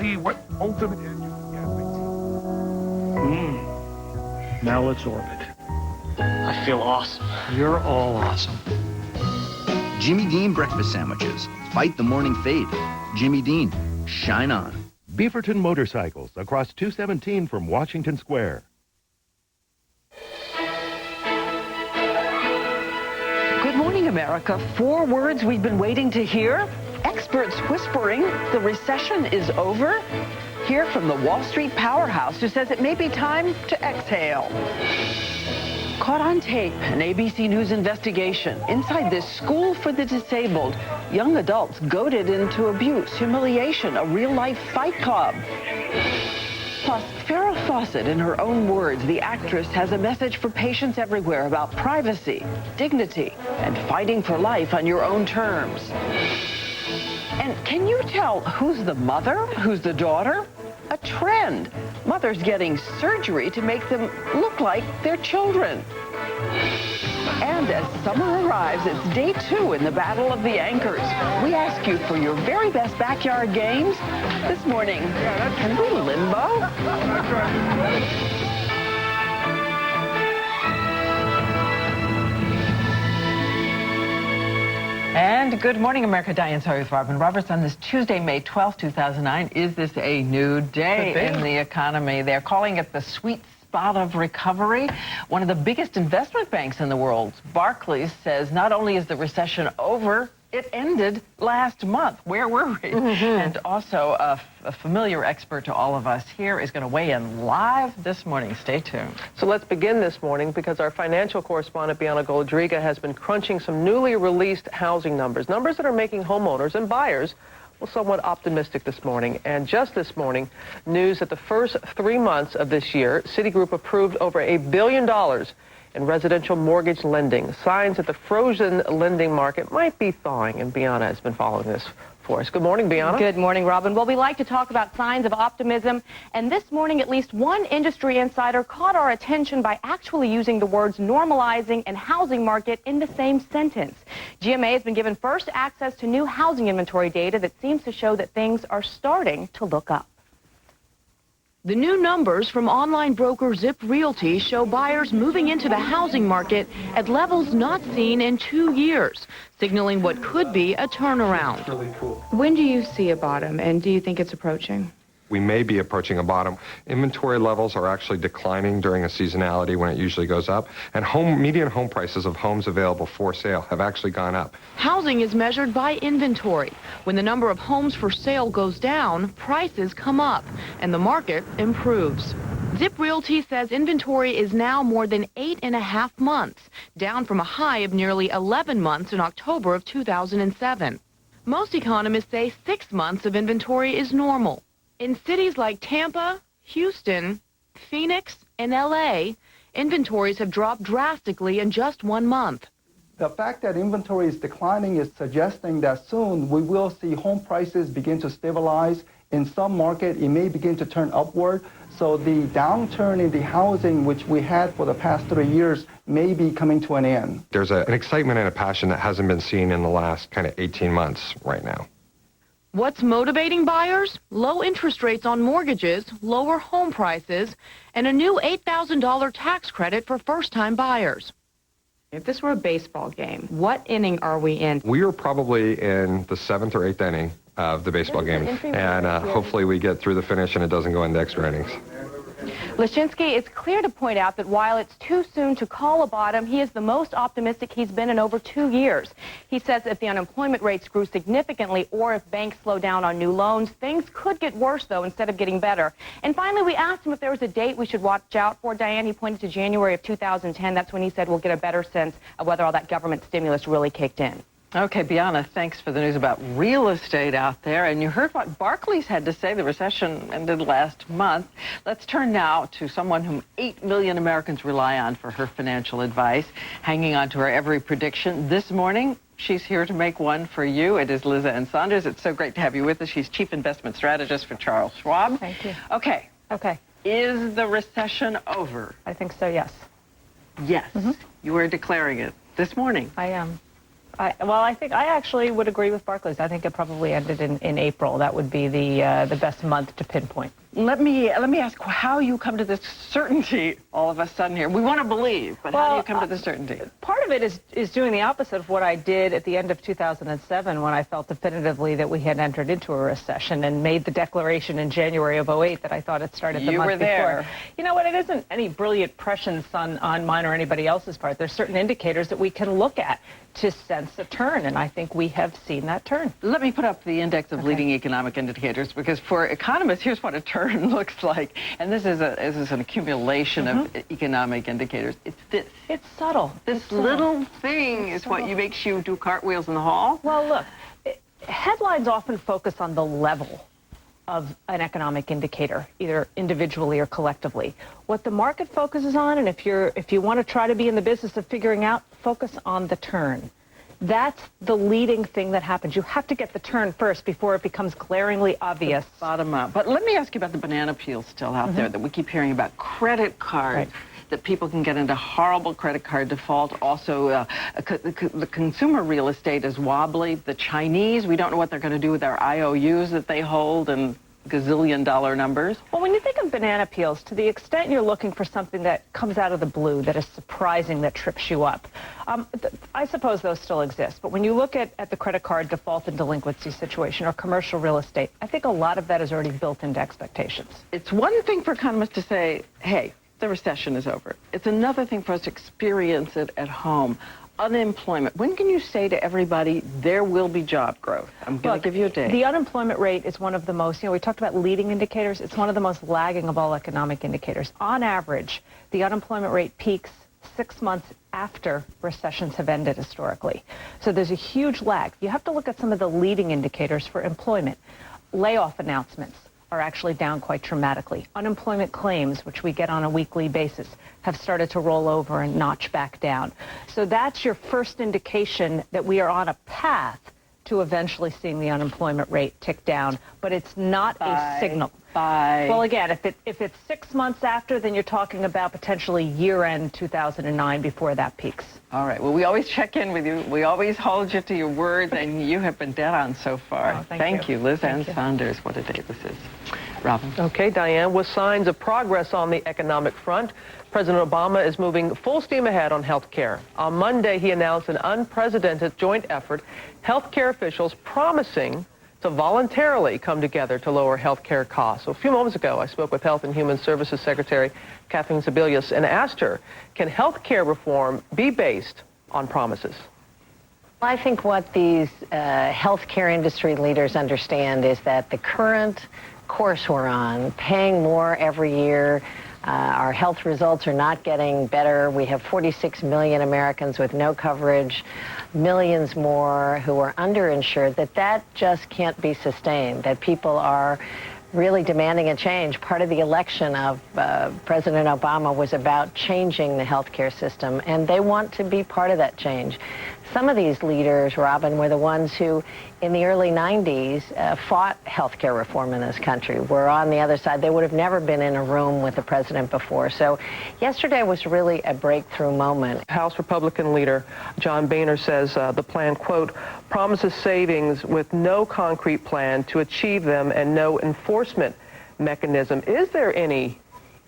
see what ultimate end you can get by team. Now let's orbit. I feel awesome. You're all awesome. Jimmy Dean breakfast sandwiches. Fight the morning fade. Jimmy Dean, shine on. Beaverton Motorcycles across 217 from Washington Square. Good morning, America. 4 words we've been waiting to hear. Experts whispering the recession is over. Hear from the Wall Street powerhouse who says it may be time to exhale. Caught on tape, an ABC News investigation. Inside this school for the disabled, young adults goaded into abuse, humiliation, a real-life fight club. Plus, Farrah Fawcett, in her own words, the actress has a message for patients everywhere about privacy, dignity, and fighting for life on your own terms. And can you tell who's the mother, who's the daughter? A trend. Mothers getting surgery to make them look like their children. And as summer arrives, it's day 2 in the Battle of the Anchors. We ask you for your very best backyard games. This morning, can we limbo? And good morning, America. Diane Sawyer with Robin Roberts on this Tuesday, May 12, 2009. Is this a new day in the economy? They're calling it the sweet spot of recovery. One of the biggest investment banks in the world, Barclays, says not only is the recession over, it ended last month. Where were we? And also a familiar expert to all of us here is going to weigh in live this morning. Stay tuned. So let's begin this morning because our financial correspondent, Bianca Golodryga, has been crunching some newly released housing numbers that are making homeowners and buyers somewhat optimistic this morning. And just this morning, news that the first 3 months of this year, Citigroup approved over $1 billion in residential mortgage lending. Signs that the frozen lending market might be thawing, and Bianca has been following this for us. Good morning, Bianca. Good morning, Robin. Well, we like to talk about signs of optimism, and this morning at least one industry insider caught our attention by actually using the words normalizing and housing market in the same sentence. GMA has been given first access to new housing inventory data that seems to show that things are starting to look up. The new numbers from online broker Zip Realty show buyers moving into the housing market at levels not seen in 2 years, signaling what could be a turnaround. Really cool. When do you see a bottom, and do you think it's approaching? We may be approaching a bottom. Inventory levels are actually declining during a seasonality when it usually goes up, and median home prices of homes available for sale have actually gone up. Housing is measured by inventory. When the number of homes for sale goes down, prices come up, and the market improves. Zip Realty says inventory is now more than 8.5 months, down from a high of nearly 11 months in October of 2007. Most economists say 6 months of inventory is normal. In cities like Tampa, Houston, Phoenix, and LA, inventories have dropped drastically in just 1 month. The fact that inventory is declining is suggesting that soon we will see home prices begin to stabilize. In some market, it may begin to turn upward. So the downturn in the housing, which we had for the past 3 years, may be coming to an end. There's an excitement and a passion that hasn't been seen in the last kind of 18 months right now. What's motivating buyers? Low interest rates on mortgages, lower home prices, and a new $8,000 tax credit for first-time buyers. If this were a baseball game, what inning are we in? We are probably in the 7th or 8th inning of the baseball game, and hopefully we get through the finish and it doesn't go into extra innings. Leshinsky is clear to point out that while it's too soon to call a bottom, he is the most optimistic he's been in over 2 years. He says if the unemployment rates grew significantly or if banks slow down on new loans, things could get worse, though, instead of getting better. And finally, we asked him if there was a date we should watch out for. Diane, he pointed to January of 2010. That's when he said we'll get a better sense of whether all that government stimulus really kicked in. Okay, Bianca, thanks for the news about real estate out there. And you heard what Barclays had to say. The recession ended last month. Let's turn now to someone whom 8 million Americans rely on for her financial advice, hanging on to her every prediction. This morning, she's here to make one for you. It is Liza Ann Sonders. It's so great to have you with us. She's Chief Investment Strategist for Charles Schwab. Thank you. Okay. Okay. Is the recession over? I think so, yes. Yes. You are declaring it this morning. I am. I think I actually would agree with Barclays. I think it probably ended in April. That would be the best month to pinpoint. Let me ask how you come to this certainty all of a sudden here. We want to believe, but how do you come to the certainty? Part of it is doing the opposite of what I did at the end of 2007 when I felt definitively that we had entered into a recession and made the declaration in January of 2008 that I thought it started the month before. There. You know what? It isn't any brilliant prescience on mine or anybody else's part. There's certain indicators that we can look at to sense a turn, and I think we have seen that turn. Let me put up the index of leading economic indicators, because for economists, here's what a turn looks like. And this is an accumulation of economic indicators. It's this. It's subtle. This little thing is what makes you do cartwheels in the hall? Well, look, headlines often focus on the level of an economic indicator, either individually or collectively. What the market focuses on, and if you want to try to be in the business of figuring out, focus on the turn. That's the leading thing that happens. You have to get the turn first before it becomes glaringly obvious. Bottom up. But let me ask you about the banana peel still out there that we keep hearing about. Credit cards. Right. That people can get into horrible credit card default. Also, the consumer real estate is wobbly. The Chinese, we don't know what they're going to do with their IOUs that they hold and gazillion-dollar numbers. Well, when you think of banana peels, to the extent you're looking for something that comes out of the blue, that is surprising, that trips you up, I suppose those still exist. But when you look at the credit card default and delinquency situation or commercial real estate, I think a lot of that is already built into expectations. It's one thing for economists to say, hey, the recession is over. It's another thing for us to experience it at home. Unemployment. When can you say to everybody there will be job growth? I'm going to give you a date. The unemployment rate is one of the most, we talked about leading indicators. It's one of the most lagging of all economic indicators. On average, the unemployment rate peaks 6 months after recessions have ended historically. So there's a huge lag. You have to look at some of the leading indicators for employment. Layoff announcements are actually down quite dramatically. Unemployment claims, which we get on a weekly basis, have started to roll over and notch back down. So that's your first indication that we are on a path to eventually seeing the unemployment rate tick down, but it's not a signal. Well, again, if it's 6 months after, then you're talking about potentially year-end 2009 before that peaks. All right. Well, we always check in with you. We always hold you to your word, and you have been dead on so far. Oh, thank you. Liz Ann Saunders. What a day this is. Robin. Okay, Diane, with signs of progress on the economic front, President Obama is moving full steam ahead on health care. On Monday, he announced an unprecedented joint effort, health care officials promising to voluntarily come together to lower health care costs. So a few moments ago, I spoke with Health and Human Services Secretary Kathleen Sebelius and asked her, can health care reform be based on promises? I think what these health care industry leaders understand is that the current course we're on, paying more every year, our health results are not getting better. We have 46 million Americans with no coverage, millions more who are underinsured, that just can't be sustained, that people are really demanding a change. Part of the election of President Obama was about changing the healthcare system, and they want to be part of that change. Some of these leaders, Robin, were the ones who, in the early 90s, fought healthcare reform in this country. Were on the other side. They would have never been in a room with the president before. So yesterday was really a breakthrough moment. House Republican leader John Boehner says the plan, quote, promises savings with no concrete plan to achieve them and no enforcement mechanism. Is there any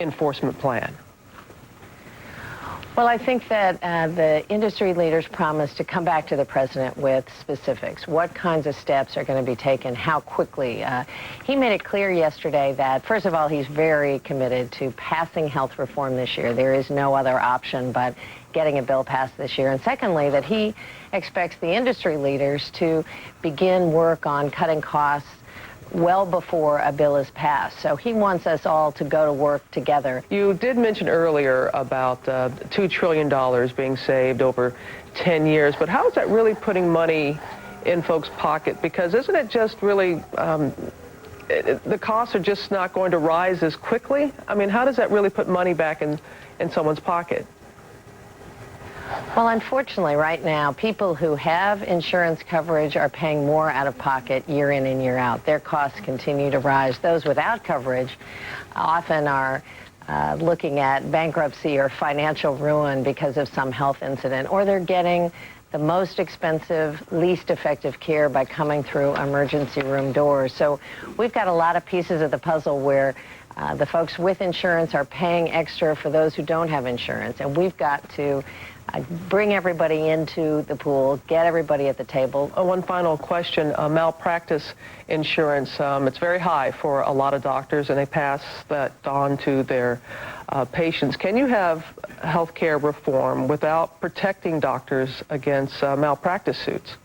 enforcement plan? Well, I think that the industry leaders promised to come back to the president with specifics. What kinds of steps are going to be taken? How quickly? He made it clear yesterday that, first of all, he's very committed to passing health reform this year. There is no other option but getting a bill passed this year. And secondly, that he expects the industry leaders to begin work on cutting costs well before a bill is passed. So he wants us all to go to work together. You did mention earlier about $2 trillion being saved over 10 years, but how is that really putting money in folks' pocket? Because isn't it just really, the costs are just not going to rise as quickly? I mean, how does that really put money back in someone's pocket? Well, unfortunately, right now, people who have insurance coverage are paying more out of pocket year in and year out. Their costs continue to rise. Those without coverage often are looking at bankruptcy or financial ruin because of some health incident, or they're getting the most expensive, least effective care by coming through emergency room doors. So we've got a lot of pieces of the puzzle where the folks with insurance are paying extra for those who don't have insurance. And we've got to bring everybody into the pool, get everybody at the table. One final question. Malpractice insurance, it's very high for a lot of doctors, and they pass that on to their patients. Can you have health care reform without protecting doctors against malpractice suits?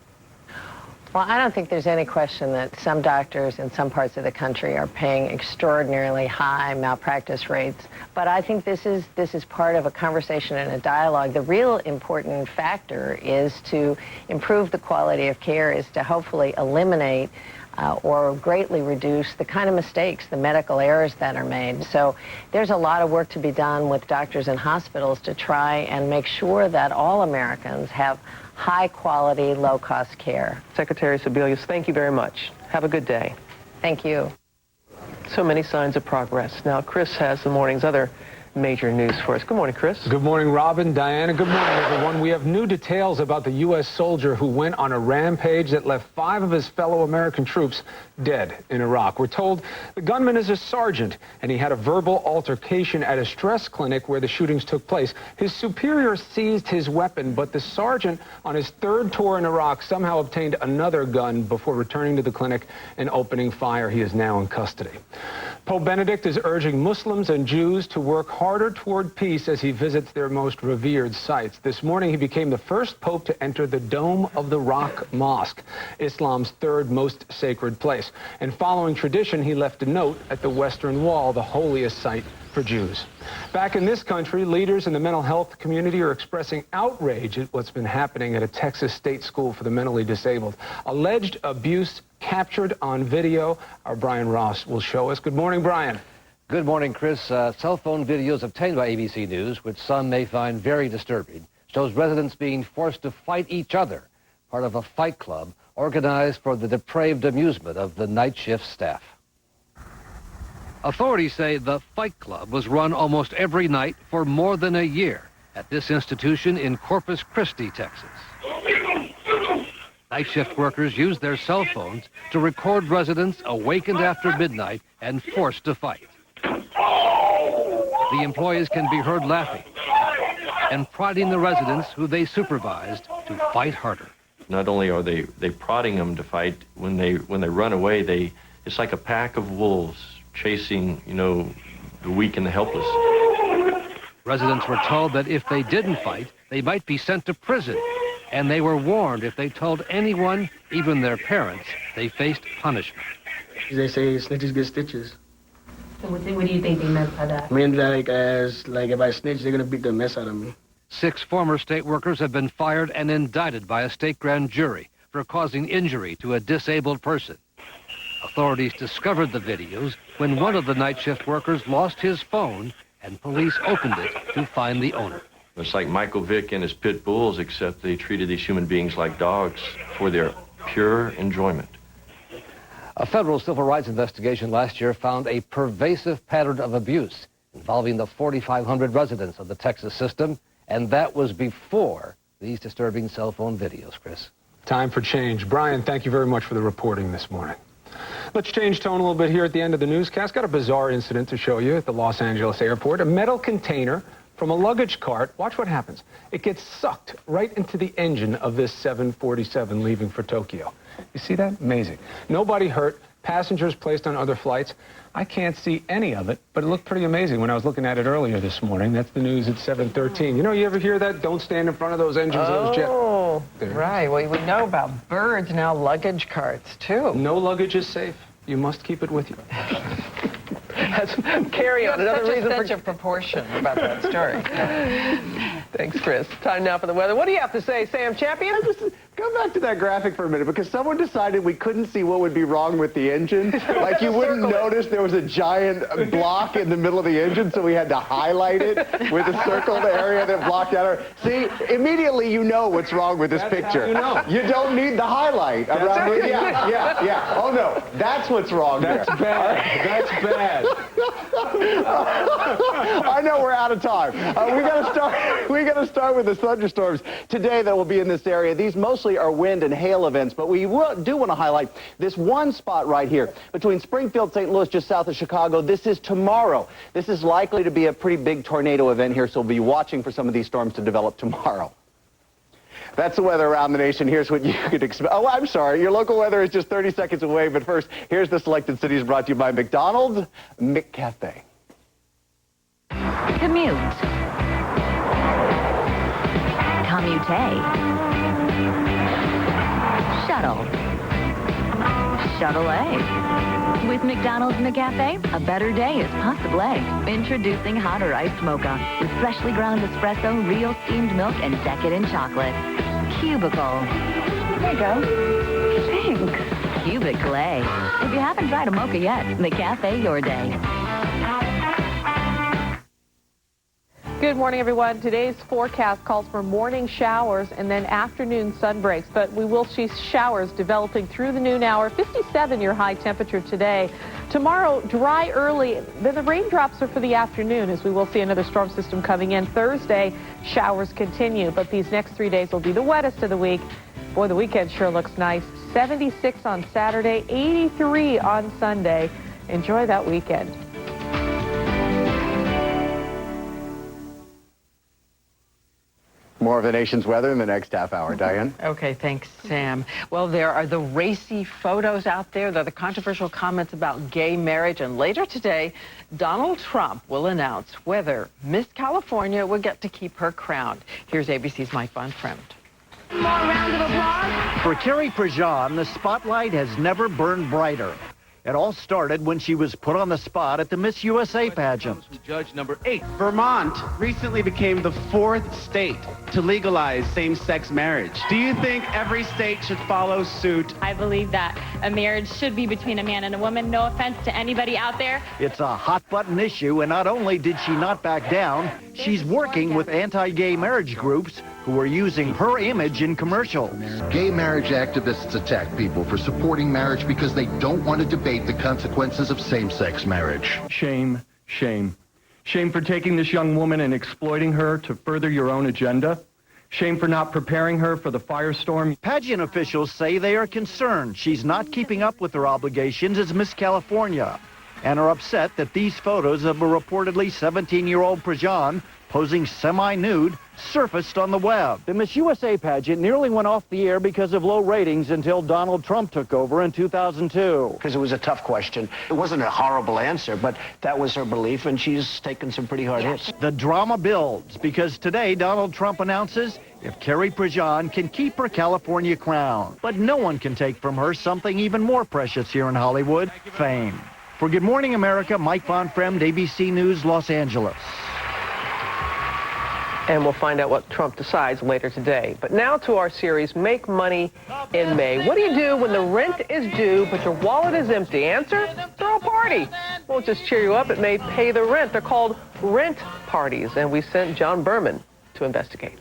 Well, I don't think there's any question that some doctors in some parts of the country are paying extraordinarily high malpractice rates. But I think this is part of a conversation and a dialogue. The real important factor is to improve the quality of care, is to hopefully eliminate or greatly reduce the kind of mistakes, the medical errors that are made. So there's a lot of work to be done with doctors and hospitals to try and make sure that all Americans have high-quality, low-cost care. Secretary Sebelius, thank you very much. Have a good day. Thank you. So many signs of progress. Now, Chris has the morning's other major news for us. Good morning, Chris. Good morning, Robin, Diana. Good morning, everyone. We have new details about the U.S. soldier who went on a rampage that left 5 of his fellow American troops dead in Iraq. We're told the gunman is a sergeant, and he had a verbal altercation at a stress clinic where the shootings took place. His superior seized his weapon, but the sergeant, on his 3rd tour in Iraq, somehow obtained another gun before returning to the clinic and opening fire. He is now in custody. Pope Benedict is urging Muslims and Jews to work harder toward peace as he visits their most revered sites. This morning, he became the first pope to enter the Dome of the Rock Mosque, Islam's 3rd most sacred place. And following tradition, he left a note at the Western Wall, the holiest site for Jews. Back in this country, leaders in the mental health community are expressing outrage at what's been happening at a Texas state school for the mentally disabled. Alleged abuse captured on video. Our Brian Ross will show us. Good morning, Brian. Good morning, Chris. Cell phone videos obtained by ABC News, which some may find very disturbing, shows residents being forced to fight each other, part of a fight club organized for the depraved amusement of the night shift staff. Authorities say the Fight Club was run almost every night for more than a year at this institution in Corpus Christi, Texas. Night shift workers use their cell phones to record residents awakened after midnight and forced to fight. The employees can be heard laughing and prodding the residents who they supervised to fight harder. Not only are they prodding them to fight, when they run away, it's like a pack of wolves chasing, the weak and the helpless. Residents were told that if they didn't fight, they might be sent to prison, and they were warned if they told anyone, even their parents, they faced punishment. They say snitches get stitches. So what do you think they meant by that? I mean, if I snitch, they're gonna beat the mess out of me. 6 former state workers have been fired and indicted by a state grand jury for causing injury to a disabled person. Authorities discovered the videos when one of the night shift workers lost his phone and police opened it to find the owner. It's like Michael Vick and his pit bulls, except they treated these human beings like dogs for their pure enjoyment. A federal civil rights investigation last year found a pervasive pattern of abuse involving the 4,500 residents of the Texas system, and that was before these disturbing cell phone videos, Chris. Time for change. Brian, thank you very much for the reporting this morning. Let's change tone a little bit here at the end of the newscast. Got a bizarre incident to show you at the Los Angeles airport. A metal container from a luggage cart. Watch what happens. It gets sucked right into the engine of this 747 leaving for Tokyo. You see that? Amazing. Nobody hurt. Passengers placed on other flights. I can't see any of it, but it looked pretty amazing when I was looking at it earlier this morning. That's the news at 7:13. You ever hear that? Don't stand in front of those engines of those jets. Oh, right. Well, we know about birds, now luggage carts, too. No luggage is safe. You must keep it with you. Carry on. Another reason for such a proportion about that story. Thanks, Chris. Time now for the weather. What do you have to say, Sam Champion? Go back to that graphic for a minute, because someone decided we couldn't see what would be wrong with the engine. Like you wouldn't notice there was a giant block in the middle of the engine, so we had to highlight it with a circled area that blocked out our... See, immediately you know what's wrong with this picture. You know. You don't need the highlight. Around it. Yeah. Oh, no. That's what's wrong That's there. bad. That's bad. I know we're out of time. We got to start with the thunderstorms today that will be in this area. These mostly are wind and hail events, but we do want to highlight this one spot right here between Springfield, St. Louis, just south of Chicago. This is tomorrow. This is likely to be a pretty big tornado event here, so we'll be watching for some of these storms to develop tomorrow. That's the weather around the nation. Here's what you could expect. Oh, I'm sorry. Your local weather is just 30 seconds away, but first, here's the Selected Cities brought to you by McDonald's McCafe. Commute. Commute. Shuttle. Shuttle A. With McDonald's McCafe, a better day is possible. Introducing hot or iced mocha with freshly ground espresso, real steamed milk, and decadent chocolate. Cubicle. There you go. Thanks. Cubicle A. If you haven't tried a mocha yet, McCafe your day. Good morning, everyone. Today's forecast calls for morning showers and then afternoon sun breaks, but we will see showers developing through the noon hour. 57 your high temperature today. Tomorrow, dry early. Then the raindrops are for the afternoon, as we will see another storm system coming in. Thursday, showers continue, but these next 3 days will be the wettest of the week. Boy, the weekend sure looks nice. 76 on Saturday, 83 on Sunday. Enjoy that weekend. More of the nation's weather in the next half hour. Diane? Okay, thanks, Sam. Well, there are the racy photos out there. There are the controversial comments about gay marriage. And later today, Donald Trump will announce whether Miss California will get to keep her crown. Here's ABC's Mike Von Fremd. More round of applause. For Carrie Prejean, the spotlight has never burned brighter. It all started when she was put on the spot at the Miss USA pageant. Judge number 8. Vermont recently became the 4th state to legalize same-sex marriage. Do you think every state should follow suit? I believe that a marriage should be between a man and a woman. No offense to anybody out there. It's a hot-button issue, and not only did she not back down, she's working with anti-gay marriage groups who are using her image in commercials. Gay marriage activists attack people for supporting marriage because they don't want to debate the consequences of same-sex marriage. Shame, shame. Shame for taking this young woman and exploiting her to further your own agenda. Shame for not preparing her for the firestorm. Pageant officials say they are concerned she's not keeping up with her obligations as Miss California and are upset that these photos of a reportedly 17-year-old Prejean posing semi-nude surfaced on the web. The Miss USA pageant nearly went off the air because of low ratings until Donald Trump took over in 2002. Because it was a tough question. It wasn't a horrible answer, but that was her belief, and she's taken some pretty hard hits. The drama builds because today Donald Trump announces if Carrie Prejean can keep her California crown. But no one can take from her something even more precious here in Hollywood, fame. For Good Morning America, Mike Von Fremd, ABC News, Los Angeles. And we'll find out what Trump decides later today. But now to our series, Make Money in May. What do you do when the rent is due, but your wallet is empty? Answer? Throw a party. Won't just cheer you up, it may pay the rent. They're called rent parties, and we sent John Berman to investigate.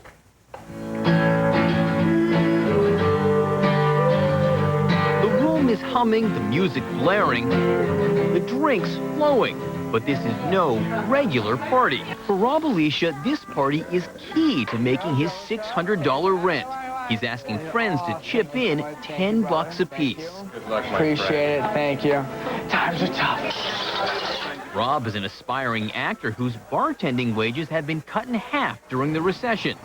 The room is humming, the music blaring, the drinks flowing. But this is no regular party. For Rob Alicia, this party is key to making his $600 rent. He's asking friends to chip in $10 apiece. Good luck, my friend. Appreciate it. Thank you. Times are tough. Rob is an aspiring actor whose bartending wages have been cut in half during the recession.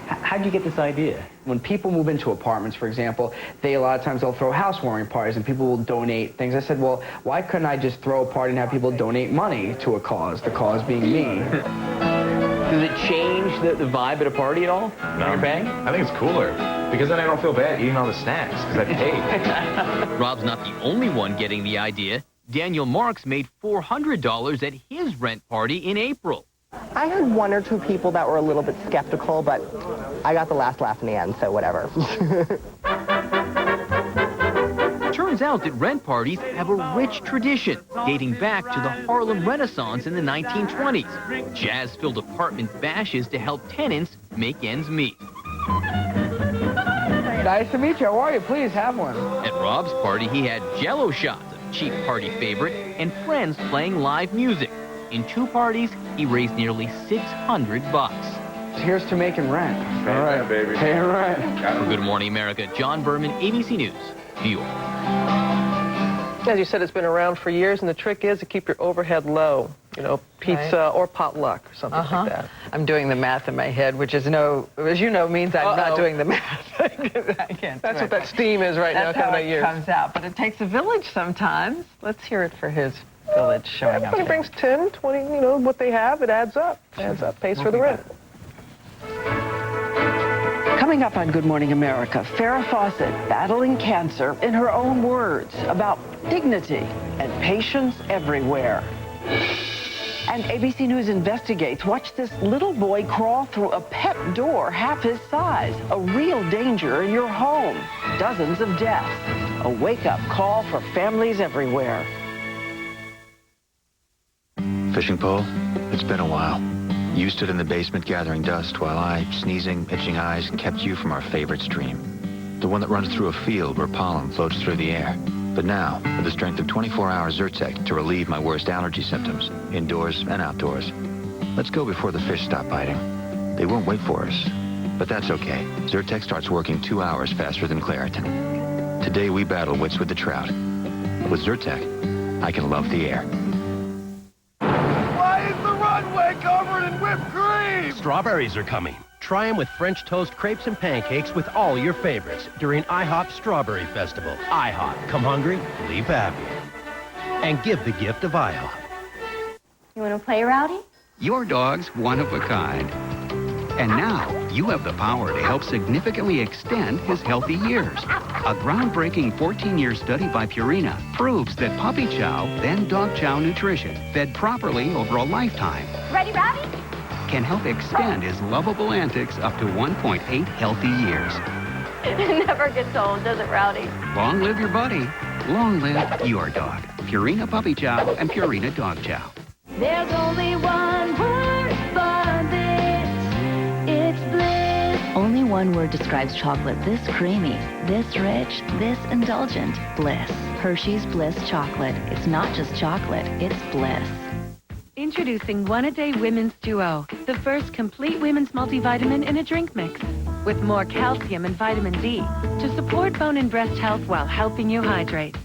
How'd you get this idea? When people move into apartments, for example, a lot of times they'll throw housewarming parties and people will donate things. I said, well, why couldn't I just throw a party and have people donate money to a cause, the cause being me? Does it change the vibe at a party at all? No. You're paying? I think it's cooler, because then I don't feel bad eating all the snacks, because I paid. Rob's not the only one getting the idea. Daniel Marks made $400 at his rent party in April. I heard one or two people that were a little bit skeptical, but I got the last laugh in the end, so whatever. turns out that rent parties have a rich tradition dating back to the Harlem Renaissance in the 1920s. Jazz-filled apartment bashes to help tenants make ends meet. Nice to meet you. How are you? Please have one. At Rob's party, he had Jell-O shots, a cheap party favorite, and friends playing live music. In 2 parties, he raised nearly $600. Here's to making rent. All right, baby. Paying rent. For Good Morning America, John Berman, ABC News, New York. As you said, it's been around for years, and the trick is to keep your overhead low. You know, pizza or potluck or something like that. I'm doing the math in my head, which is as you know, means I'm not doing the math. I can't. That's what that steam is right now coming at you. That's how it comes out. But it takes a village sometimes. Let's hear it for his village showing up. Everybody brings 10, 20, you know, what they have, it adds up. Adds up, pays for the rent. Coming up on Good Morning America, Farrah Fawcett battling cancer in her own words about dignity and patience everywhere. And ABC News investigates. Watch this little boy crawl through a pet door half his size. A real danger in your home. Dozens of deaths. A wake-up call for families everywhere. Fishing pole? It's been a while. You stood in the basement gathering dust while I, sneezing, itching eyes, kept you from our favorite stream. The one that runs through a field where pollen floats through the air. But now, with the strength of 24-hour Zyrtec to relieve my worst allergy symptoms, indoors and outdoors. Let's go before the fish stop biting. They won't wait for us, but that's okay. Zyrtec starts working 2 hours faster than Claritin. Today we battle wits with the trout. With Zyrtec, I can love the air. Why is the runway covered in whipped cream? Strawberries are coming. Try them with French toast crepes and pancakes with all your favorites during IHOP Strawberry Festival. IHOP. Come hungry, leave happy. And give the gift of IHOP. You want to play, Rowdy? Your dog's one of a kind. And now, you have the power to help significantly extend his healthy years. A groundbreaking 14-year study by Purina proves that Puppy Chow, then Dog Chow Nutrition, fed properly over a lifetime, Ready, Rowdy? can help extend his lovable antics up to 1.8 healthy years. It never gets old, does it, Rowdy? Long live your buddy. Long live your dog. Purina Puppy Chow and Purina Dog Chow. There's only one word for this. It's bliss. Only one word describes chocolate this creamy, this rich, this indulgent. Bliss. Hershey's Bliss Chocolate. It's not just chocolate, it's bliss. Introducing One-A-Day Women's Duo, the first complete women's multivitamin in a drink mix. With more calcium and vitamin D to support bone and breast health while helping you hydrate.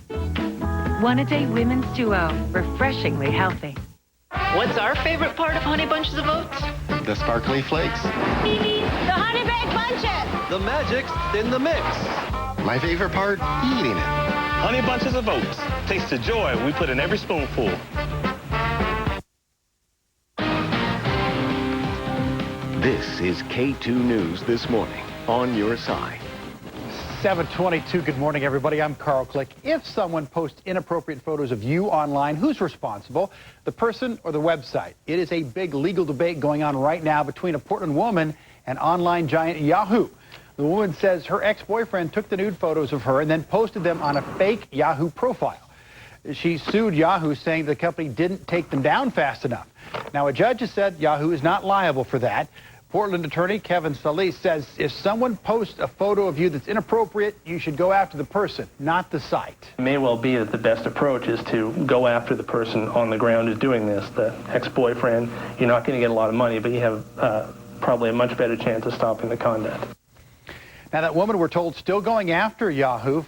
One-A-Day Women's Duo, refreshingly healthy. What's our favorite part of Honey Bunches of Oats? The sparkly flakes. The Honey Baked Bunches! The magic's in the mix. My favorite part? Eating it. Honey Bunches of Oats. Taste the joy we put in every spoonful. This is K2 News This Morning, on your side. 7:22, good morning, everybody. I'm Carl Click. If someone posts inappropriate photos of you online, who's responsible? The person or the website? It is a big legal debate going on right now between a Portland woman and online giant Yahoo. The woman says her ex-boyfriend took the nude photos of her and then posted them on a fake Yahoo profile. She sued Yahoo, saying the company didn't take them down fast enough. Now, a judge has said Yahoo is not liable for that. Portland attorney Kevin Solis says if someone posts a photo of you that's inappropriate, you should go after the person, not the site. It may well be that the best approach is to go after the person on the ground who's doing this, the ex-boyfriend. You're not going to get a lot of money, but you have probably a much better chance of stopping the conduct. Now, that woman, we're told, still going after Yahoo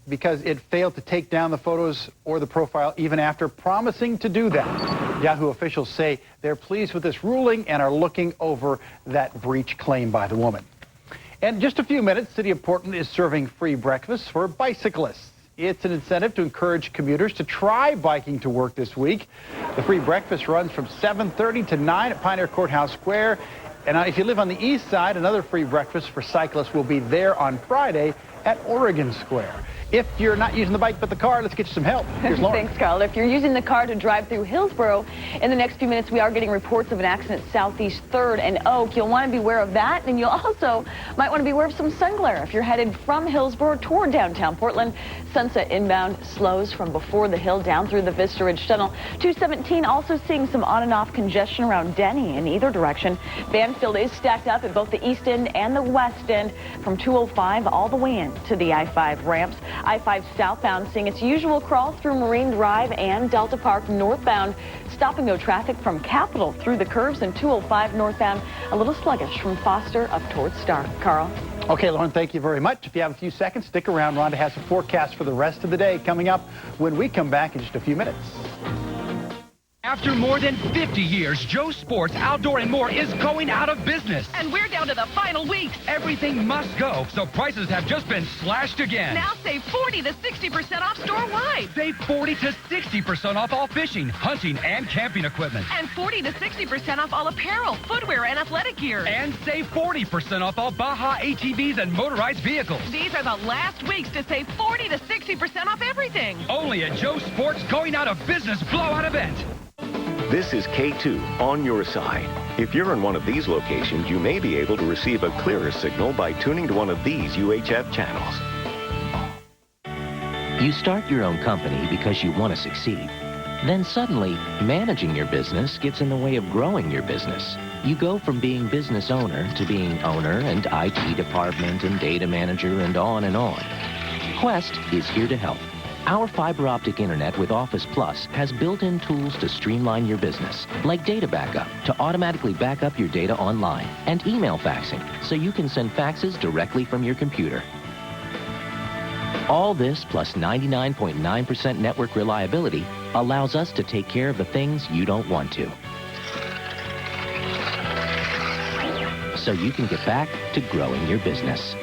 because it failed to take down the photos or the profile even after promising to do that. Yahoo officials say they're pleased with this ruling and are looking over that breach claim by the woman. And in just a few minutes, City of Portland is serving free breakfast for bicyclists. It's an incentive to encourage commuters to try biking to work this week. The free breakfast runs from 7:30 to 9 at Pioneer Courthouse Square. And if you live on the east side, another free breakfast for cyclists will be there on Friday at Oregon Square. If you're not using the bike but the car, let's get you some help. Here's Lauren. Thanks, Carl. If you're using the car to drive through Hillsborough, in the next few minutes, we are getting reports of an accident southeast 3rd and Oak. You'll want to be aware of that, and you'll also might want to be aware of some sun glare if you're headed from Hillsborough toward downtown Portland. Sunset inbound slows from before the hill down through the Vista Ridge Tunnel. 217 also seeing some on and off congestion around Denny in either direction. Banfield is stacked up at both the east end and the west end from 205 all the way in to the I-5 ramps. I-5 southbound seeing its usual crawl through Marine Drive and Delta Park northbound. Stop and go traffic from Capitol through the curves and 205 northbound. A little sluggish from Foster up towards Stark. Carl? Okay, Lauren, thank you very much. If you have a few seconds, stick around. Rhonda has a forecast for the rest of the day coming up when we come back in just a few minutes. After more than 50 years, Joe Sports Outdoor and More is going out of business. And we're down to the final weeks. Everything must go, so prices have just been slashed again. Now save 40 to 60% off store-wide. Save 40 to 60% off all fishing, hunting, and camping equipment. And 40 to 60% off all apparel, footwear, and athletic gear. And save 40% off all Baja ATVs and motorized vehicles. These are the last weeks to save 40 to 60% off everything. Only at Joe Sports Going Out of Business Blowout Event. This is K2 on your side. If you're in one of these locations, you may be able to receive a clearer signal by tuning to one of these UHF channels. You start your own company because you want to succeed. Then suddenly, managing your business gets in the way of growing your business. You go from being business owner to being owner and IT department and data manager and on and on. Quest is here to help. Our fiber optic internet with Office Plus has built-in tools to streamline your business, like data backup to automatically back up your data online, and email faxing so you can send faxes directly from your computer. All this plus 99.9% network reliability allows us to take care of the things you don't want to. So you can get back to growing your business.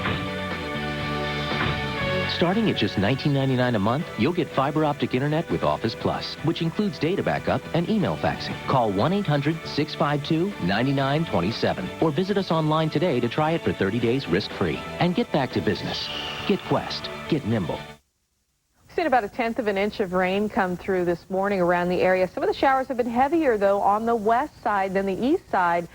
Starting at just $19.99 a month, you'll get fiber optic internet with Office Plus, which includes data backup and email faxing. Call 1-800-652-9927 or visit us online today to try it for 30 days risk-free. And get back to business. Get Quest. Get nimble. We've seen about 1/10 of an inch of rain come through this morning around the area. Some of the showers have been heavier, though, on the west side than the east side.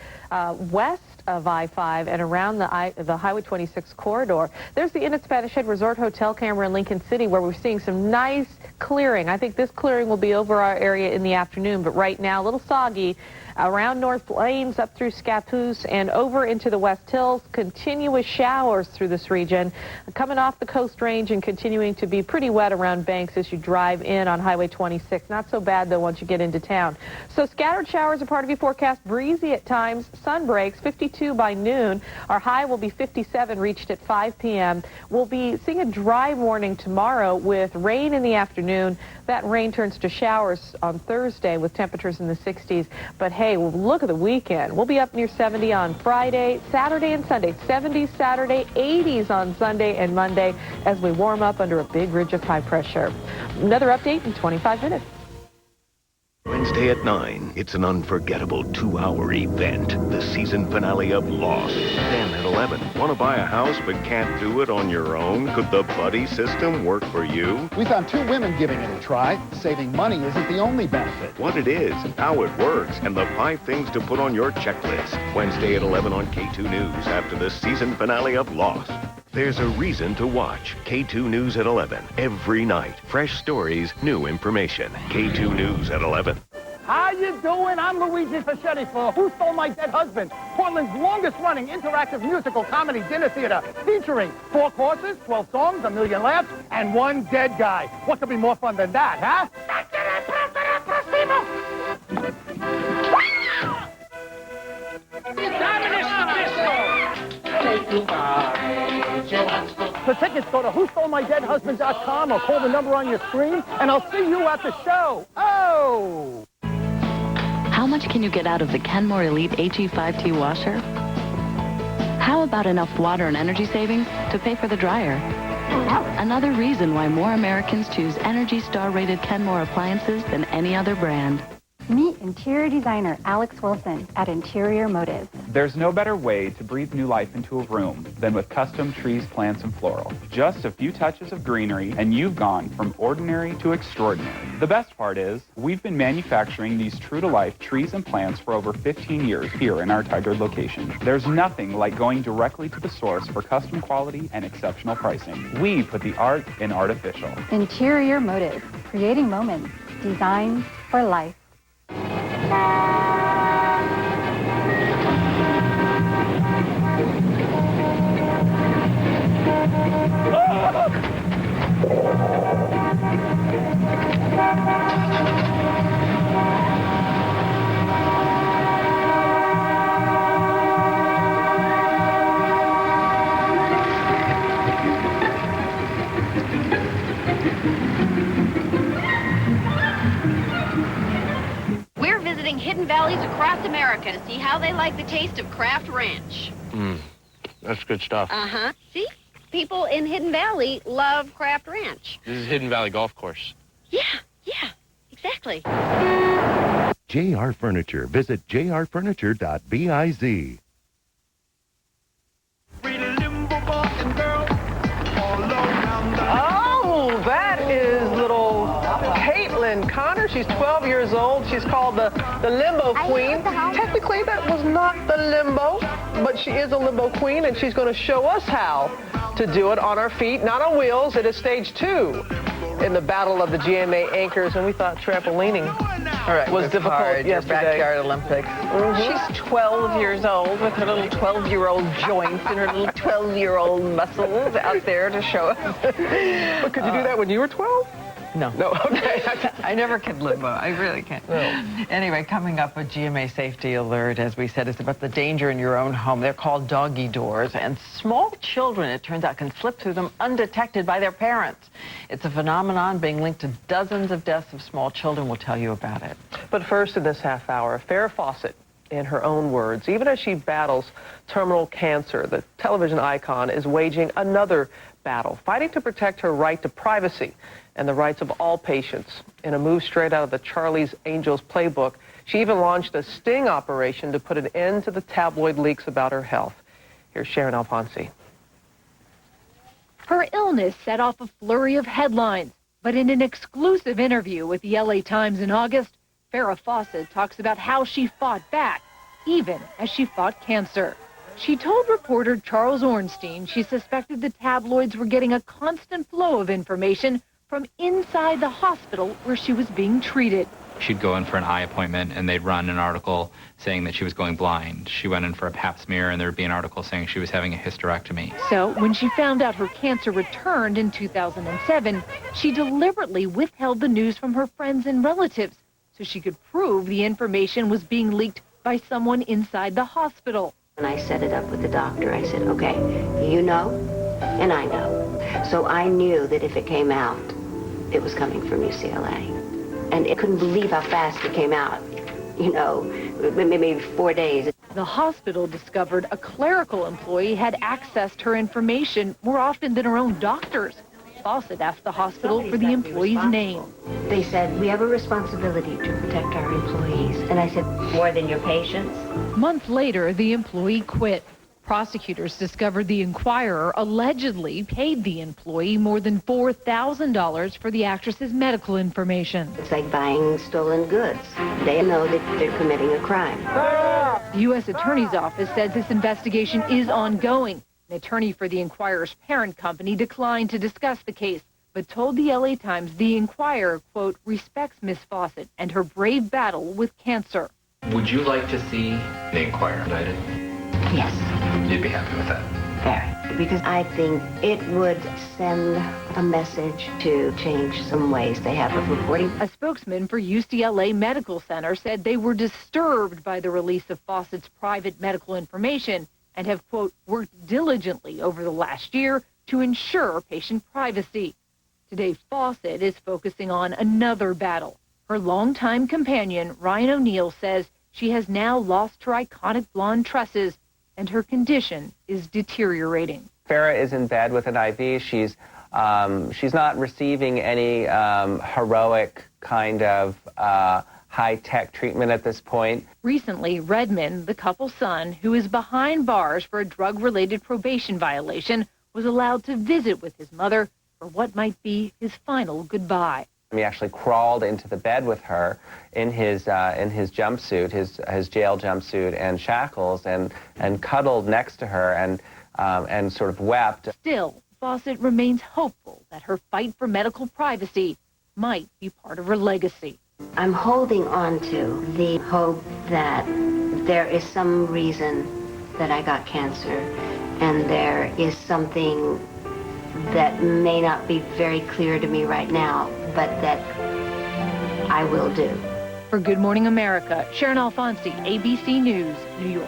West of I-5 and around the Highway 26 corridor. There's the Inn at Spanish Head Resort Hotel camera in Lincoln City where we're seeing some nice clearing. I think this clearing will be over our area in the afternoon, but right now a little soggy around North Plains up through Scappoose and over into the West Hills. Continuous showers through this region coming off the Coast Range and continuing to be pretty wet around Banks as you drive in on Highway 26. Not so bad though once you get into town. So scattered showers are part of your forecast. Breezy at times. Sun breaks 52 by noon. Our high will be 57 reached at 5 p.m. We'll be seeing a dry warning tomorrow with rain in the afternoon. That rain turns to showers on Thursday with temperatures in the 60s. But hey, well, look at the weekend. We'll be up near 70 on Friday, Saturday and Sunday. 70s Saturday, 80s on Sunday and Monday as we warm up under a big ridge of high pressure. Another update in 25 minutes. Wednesday at 9, it's an unforgettable 2-hour event, the season finale of Lost. Then at 11, want to buy a house but can't do it on your own? Could the buddy system work for you? We found 2 women giving it a try. Saving money isn't the only benefit. What it is, how it works, and the 5 things to put on your checklist. Wednesday at 11 on K2 News after the season finale of Lost. There's a reason to watch K2 News at 11 every night. Fresh stories, new information. K2 News at 11. How you doing? I'm Luigi Fischetti for Who Stole My Dead Husband, Portland's longest-running interactive musical comedy dinner theater featuring 4 courses, 12 songs, 1 million laughs, and 1 dead guy. What could be more fun than that, huh? For tickets, go to WhoStoleMyDeadHusband.com or call the number on your screen, and I'll see you at the show. Oh! How much can you get out of the Kenmore Elite HE5T washer? How about enough water and energy savings to pay for the dryer? Another reason why more Americans choose Energy Star rated Kenmore appliances than any other brand. Me and interior designer Alex Wilson at Interior Motives. There's no better way to breathe new life into a room than with custom trees, plants, and floral. Just a few touches of greenery, and you've gone from ordinary to extraordinary. The best part is, we've been manufacturing these true-to-life trees and plants for over 15 years here in our Tigard location. There's nothing like going directly to the source for custom quality and exceptional pricing. We put the art in artificial. Interior Motives, creating moments, designs for life. We're visiting hidden valleys across America to see how they like the taste of Kraft Ranch. That's good stuff. Uh-huh. See? People in Hidden Valley love Kraft Ranch. This is Hidden Valley Golf Course. Yeah, exactly. JR Furniture. Visit jrfurniture.biz. Oh, that is little Caitlin Connor. She's 12 years old. She's called the Limbo Queen. Technically, that was not the limbo, but she is a Limbo Queen, and she's going to show us how to do it on our feet, not on wheels. It is stage 2 in the battle of the GMA anchors, and we thought trampolining was difficult hard, yesterday. Your backyard Olympics. She's 12 years old with her little 12-year-old joints and her little 12-year-old muscles out there to show us. But could you do that when you were 12? No. No, okay. I never can limbo. I really can't. No. Anyway, coming up, a GMA safety alert, as we said, is about the danger in your own home. They're called doggy doors, and small children, it turns out, can slip through them undetected by their parents. It's a phenomenon being linked to dozens of deaths of small children. We'll tell you about it. But first in this half hour, Farrah Fawcett, in her own words, even as she battles terminal cancer, the television icon is waging another battle, fighting to protect her right to privacy and the rights of all patients. In a move straight out of the Charlie's Angels playbook, she even launched a sting operation to put an end to the tabloid leaks about her health. Here's Sharon Alfonsi. Her illness set off a flurry of headlines, but in an exclusive interview with the LA Times in August, Farrah Fawcett talks about how she fought back, even as she fought cancer. She told reporter Charles Ornstein she suspected the tabloids were getting a constant flow of information from inside the hospital where she was being treated. She'd go in for an eye appointment, and they'd run an article saying that she was going blind. She went in for a pap smear, and there'd be an article saying she was having a hysterectomy. So when she found out her cancer returned in 2007, she deliberately withheld the news from her friends and relatives so she could prove the information was being leaked by someone inside the hospital. When I set it up with the doctor, I said, okay, you know, and I know. So I knew that if it came out, it was coming from UCLA. And I couldn't believe how fast it came out. You know, maybe 4 days. The hospital discovered a clerical employee had accessed her information more often than her own doctors. Fawcett asked the hospital for the employee's name. They said, we have a responsibility to protect our employees. And I said, more than your patients? Months later, the employee quit. Prosecutors discovered the Inquirer allegedly paid the employee more than $4,000 for the actress's medical information. It's like buying stolen goods. They know that they're committing a crime. The U.S. Attorney's Office says this investigation is ongoing. An attorney for the Inquirer's parent company declined to discuss the case, but told the LA Times the Inquirer, quote, respects Miss Fawcett and her brave battle with cancer. Would you like to see the Inquirer indicted? Yes. You'd be happy with that? Very. Because I think it would send a message to change some ways they have of reporting. A spokesman for UCLA Medical Center said they were disturbed by the release of Fawcett's private medical information and have, quote, worked diligently over the last year to ensure patient privacy. Today, Fawcett is focusing on another battle. Her longtime companion, Ryan O'Neal, says she has now lost her iconic blonde tresses and her condition is deteriorating. Farrah is in bed with an IV. She's not receiving any heroic kind of high-tech treatment at this point. Recently, Redmond, the couple's son, who is behind bars for a drug-related probation violation, was allowed to visit with his mother for what might be his final goodbye. He actually crawled into the bed with her in his jumpsuit, his jail jumpsuit and shackles, and cuddled next to her and sort of wept. Still, Fawcett remains hopeful that her fight for medical privacy might be part of her legacy. I'm holding on to the hope that there is some reason that I got cancer, and there is something that may not be very clear to me right now, but that I will do. For Good Morning America, Sharon Alfonsi, ABC News, New York.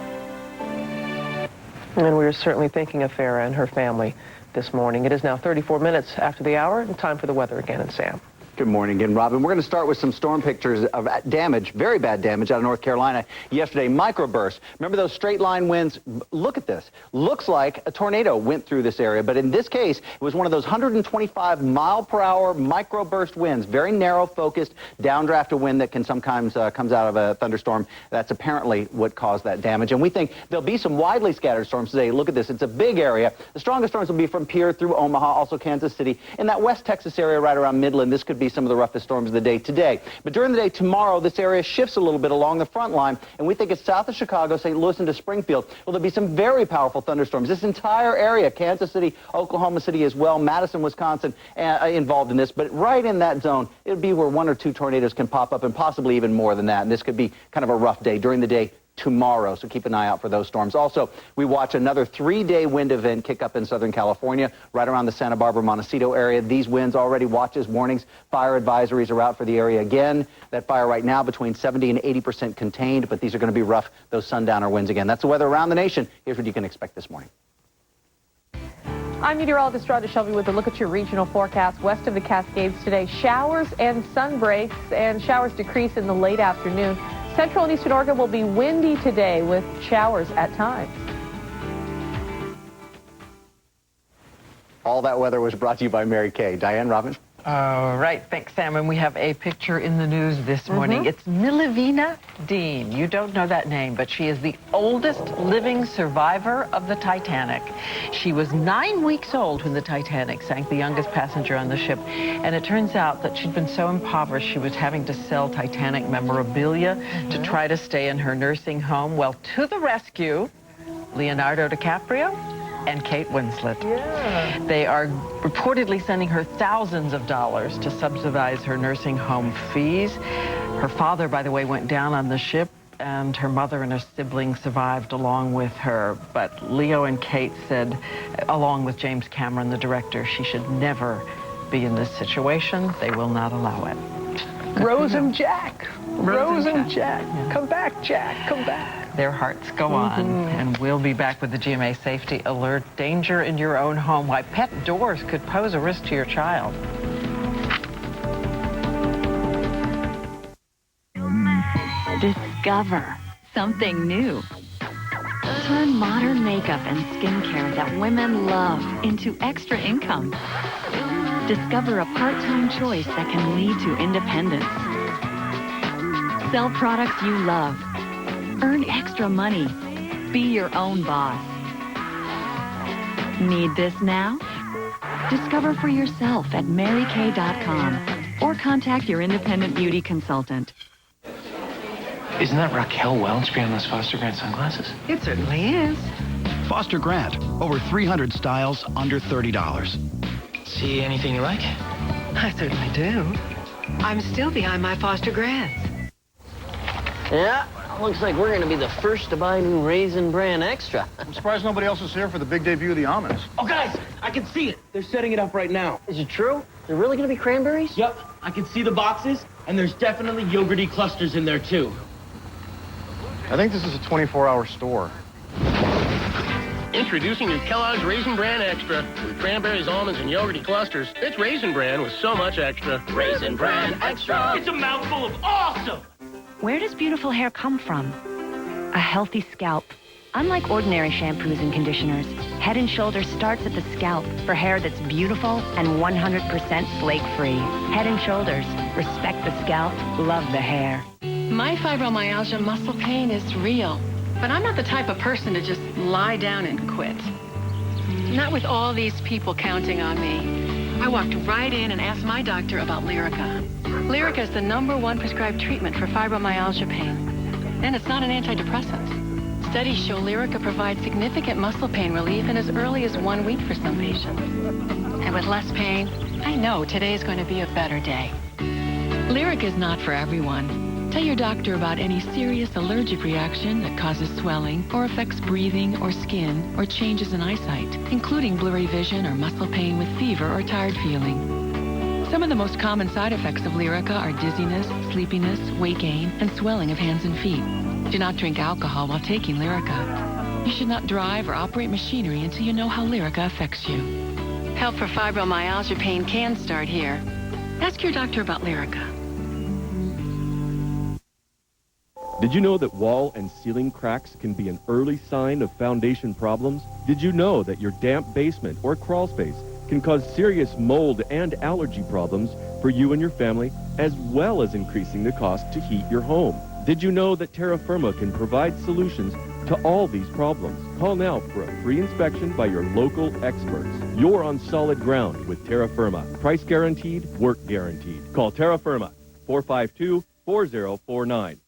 And we're certainly thinking of Farah and her family this morning. It is now 34 minutes after the hour, and time for the weather again. And Sam. Good morning again, Robin. We're going to start with some storm pictures of damage, very bad damage out of North Carolina yesterday. Microbursts. Remember those straight line winds? Look at this. Looks like a tornado went through this area, but in this case, it was one of those 125 mile per hour microburst winds, very narrow focused downdraft of wind that can sometimes comes out of a thunderstorm. That's apparently what caused that damage. And we think there'll be some widely scattered storms today. Look at this. It's a big area. The strongest storms will be from Pierre through Omaha, also Kansas City. In that West Texas area right around Midland, this could be some of the roughest storms of the day today. But during the day tomorrow, this area shifts a little bit along the front line, and we think it's south of Chicago, St. Louis into Springfield. Well, there'll be some very powerful thunderstorms. This entire area, Kansas City, Oklahoma City as well, Madison, Wisconsin, involved in this. But right in that zone, it would be where 1 or 2 tornadoes can pop up, and possibly even more than that. And this could be kind of a rough day during the day tomorrow, so keep an eye out for those storms. Also, we watch another 3-day wind event kick up in Southern California, right around the Santa Barbara, Montecito area. These winds already watches, warnings, fire advisories are out for the area again. That fire right now between 70 and 80% contained, but these are going to be rough, those sundowner winds again. That's the weather around the nation. Here's what you can expect this morning. I'm meteorologist Rhonda Shelby with a look at your regional forecast. West of the Cascades today, showers and sun breaks, and showers decrease in the late afternoon. Central and eastern Oregon will be windy today with showers at times. All that weather was brought to you by Mary Kay. Diane, Robin? All right, thanks, Sam. And we have a picture in the news this morning. It's Milavina Dean. You don't know that name, but she is the oldest living survivor of the Titanic. She was 9 weeks old when the Titanic sank, the youngest passenger on the ship. And it turns out that she'd been so impoverished she was having to sell Titanic memorabilia to try to stay in her nursing home. Well, to the rescue, Leonardo DiCaprio and Kate Winslet. Yeah. They are reportedly sending her thousands of dollars to subsidize her nursing home fees. Her father, by the way, went down on the ship, and her mother and her siblings survived along with her. But Leo and Kate said, along with James Cameron, the director, she should never be in this situation. They will not allow it. Rose and Jack. Rose and Jack. Yeah. Come back, Jack. Come back. Their hearts go on, and we'll be back with the GMA Safety Alert. Danger in your own home. Why pet doors could pose a risk to your child. Discover something new. Turn modern makeup and skincare that women love into extra income. Discover a part-time choice that can lead to independence. Sell products you love. Earn extra money. Be your own boss. Need this now? Discover for yourself at marykay.com or contact your independent beauty consultant. Isn't that Raquel Welch on those Foster Grant sunglasses? It certainly is. Foster Grant, over 300 styles under $30. See anything you like? I certainly do. I'm still behind my Foster Grants. Yeah, looks like we're going to be the first to buy new Raisin Bran Extra. I'm surprised nobody else is here for the big debut of the almonds. Oh, guys, I can see it. They're setting it up right now. Is it true? They're really going to be cranberries? Yep, I can see the boxes, and there's definitely yogurty clusters in there, too. I think this is a 24-hour store. Introducing new Kellogg's Raisin Bran Extra. With cranberries, almonds, and yogurty clusters, it's Raisin Bran with so much extra. Raisin Bran Extra! It's a mouthful of awesome! Where does beautiful hair come from? A healthy scalp. Unlike ordinary shampoos and conditioners, Head & Shoulders starts at the scalp for hair that's beautiful and 100% flake-free. Head & Shoulders. Respect the scalp, love the hair. My fibromyalgia muscle pain is real, but I'm not the type of person to just lie down and quit. Not with all these people counting on me. I walked right in and asked my doctor about Lyrica. Lyrica is the #1 prescribed treatment for fibromyalgia pain, and it's not an antidepressant. Studies show Lyrica provides significant muscle pain relief in as early as 1 week for some patients. And with less pain, I know today is going to be a better day. Lyrica is not for everyone. Tell your doctor about any serious allergic reaction that causes swelling or affects breathing or skin or changes in eyesight, including blurry vision or muscle pain with fever or tired feeling. Some of the most common side effects of Lyrica are dizziness, sleepiness, weight gain, and swelling of hands and feet. Do not drink alcohol while taking Lyrica. You should not drive or operate machinery until you know how Lyrica affects you. Help for fibromyalgia pain can start here. Ask your doctor about Lyrica. Did you know that wall and ceiling cracks can be an early sign of foundation problems? Did you know that your damp basement or crawl space can cause serious mold and allergy problems for you and your family, as well as increasing the cost to heat your home? Did you know that Terra Firma can provide solutions to all these problems? Call now for a free inspection by your local experts. You're on solid ground with Terra Firma. Price guaranteed, work guaranteed. Call Terra Firma, 452-4049.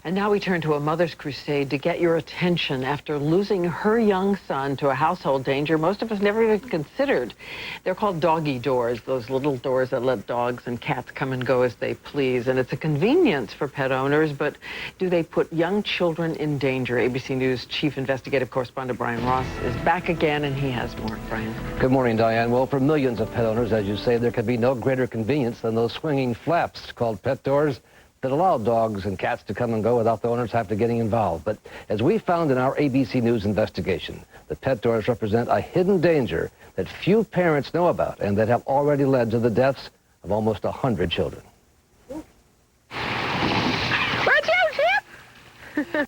And now we turn to a mother's crusade to get your attention after losing her young son to a household danger most of us never even considered. They're called doggy doors, those little doors that let dogs and cats come and go as they please. And it's a convenience for pet owners, but do they put young children in danger? ABC News Chief Investigative Correspondent Brian Ross is back again, and he has more. Brian. Good morning, Diane. Well, for millions of pet owners, as you say, there could be no greater convenience than those swinging flaps called pet doors that allow dogs and cats to come and go without the owners have to getting involved. But as we found in our ABC News investigation, the pet doors represent a hidden danger that few parents know about and that have already led to the deaths of almost 100 children.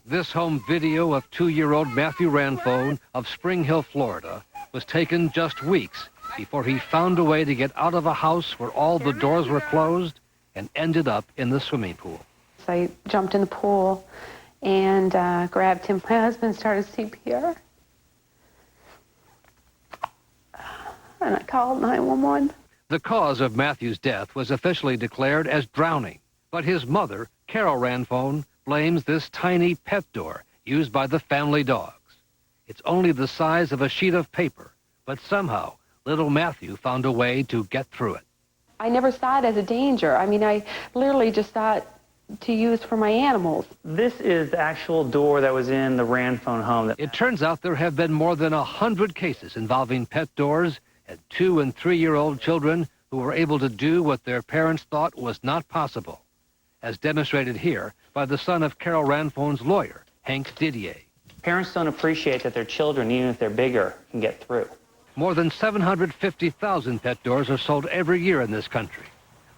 This home video of 2-year-old Matthew Ranfone of Spring Hill, Florida, was taken just weeks before he found a way to get out of a house where all the doors were closed and ended up in the swimming pool. I jumped in the pool and grabbed him. My husband started CPR. And I called 911. The cause of Matthew's death was officially declared as drowning, but his mother, Carol Ranfone, blames this tiny pet door used by the family dogs. It's only the size of a sheet of paper, but somehow little Matthew found a way to get through it. I never saw it as a danger. I mean, I literally just thought to use for my animals. This is the actual door that was in the Ranfone home. It turns out there have been more than 100 cases involving pet doors and 2- and 3-year-old children who were able to do what their parents thought was not possible, as demonstrated here by the son of Carol Ranfone's lawyer, Hank Didier. Parents don't appreciate that their children, even if they're bigger, can get through. More than 750,000 pet doors are sold every year in this country.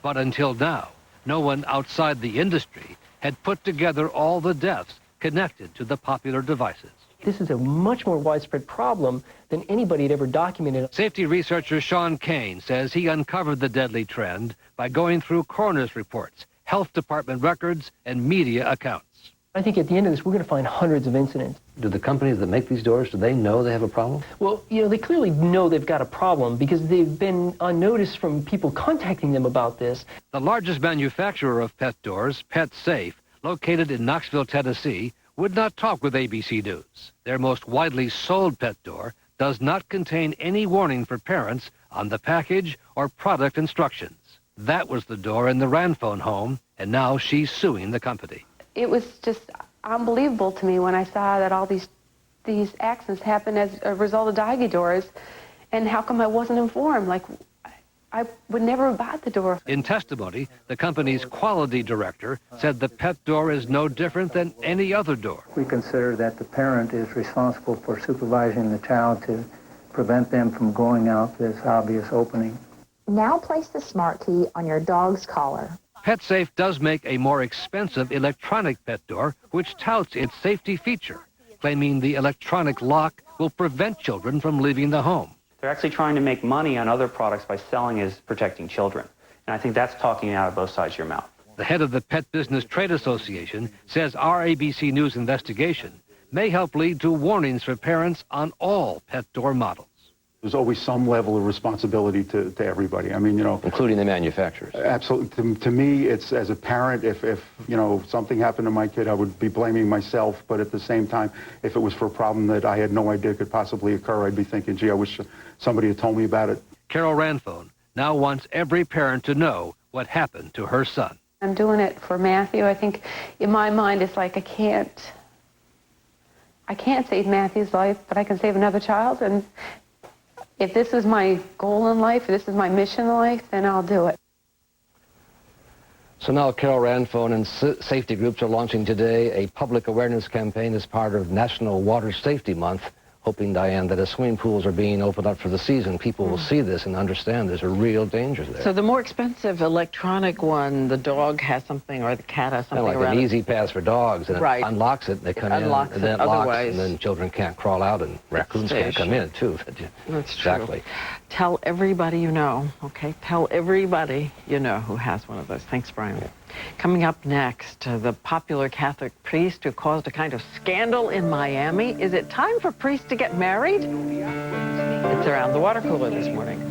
But until now, no one outside the industry had put together all the deaths connected to the popular devices. This is a much more widespread problem than anybody had ever documented. Safety researcher Sean Kane says he uncovered the deadly trend by going through coroner's reports, health department records, and media accounts. I think at the end of this, we're going to find hundreds of incidents. Do the companies that make these doors, do they know they have a problem? Well, you know, they clearly know they've got a problem because they've been on notice from people contacting them about this. The largest manufacturer of pet doors, Pet Safe, located in Knoxville, Tennessee, would not talk with ABC News. Their most widely sold pet door does not contain any warning for parents on the package or product instructions. That was the door in the Ranfone home, and now she's suing the company. It was just unbelievable to me when I saw that all these accidents happened as a result of doggy doors, and how come I wasn't informed? Like, I would never have bought the door. In testimony, the company's quality director said the pet door is no different than any other door. We consider that the parent is responsible for supervising the child to prevent them from going out this obvious opening. Now place the smart key on your dog's collar. PetSafe does make a more expensive electronic pet door, which touts its safety feature, claiming the electronic lock will prevent children from leaving the home. They're actually trying to make money on other products by selling as protecting children. And I think that's talking out of both sides of your mouth. The head of the Pet Business Trade Association says our ABC News investigation may help lead to warnings for parents on all pet door models. There's always some level of responsibility to everybody. I mean, including the manufacturers. Absolutely. To me, it's as a parent, if something happened to my kid, I would be blaming myself. But at the same time, if it was for a problem that I had no idea could possibly occur, I'd be thinking, gee, I wish somebody had told me about it. Carol Ranfone now wants every parent to know what happened to her son. I'm doing it for Matthew. I think in my mind it's like I can't save Matthew's life, but I can save another child. And if this is my goal in life, if this is my mission in life, then I'll do it. So now Carol Ranfone and safety groups are launching today a public awareness campaign as part of National Water Safety Month, hoping, Diane, that as swimming pools are being opened up for the season, people will see this and understand there's a real danger there. So the more expensive electronic one, the dog has something or the cat has something like around an easy pass for dogs, and right. It unlocks it, and they come in, and then it locks, and then children can't crawl out, and raccoons can't come in, too. That's exactly. True. Tell everybody you know, okay? Tell everybody you know who has one of those. Thanks, Brian. Yeah. Coming up next, the popular Catholic priest who caused a kind of scandal in Miami. Is it time for priests to get married? It's around the water cooler this morning.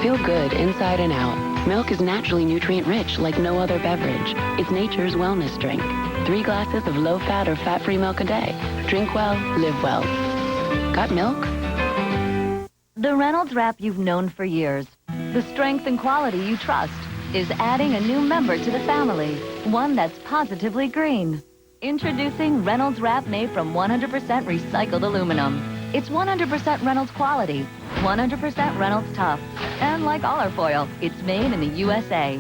Feel good inside and out. Milk is naturally nutrient-rich like no other beverage. It's nature's wellness drink. 3 glasses of low-fat or fat-free milk a day. Drink well, live well. Got milk? The Reynolds Wrap you've known for years, the strength and quality you trust, is adding a new member to the family. One that's positively green. Introducing Reynolds Wrap made from 100% recycled aluminum. It's 100% Reynolds quality, 100% Reynolds tough. And like all our foil, it's made in the USA.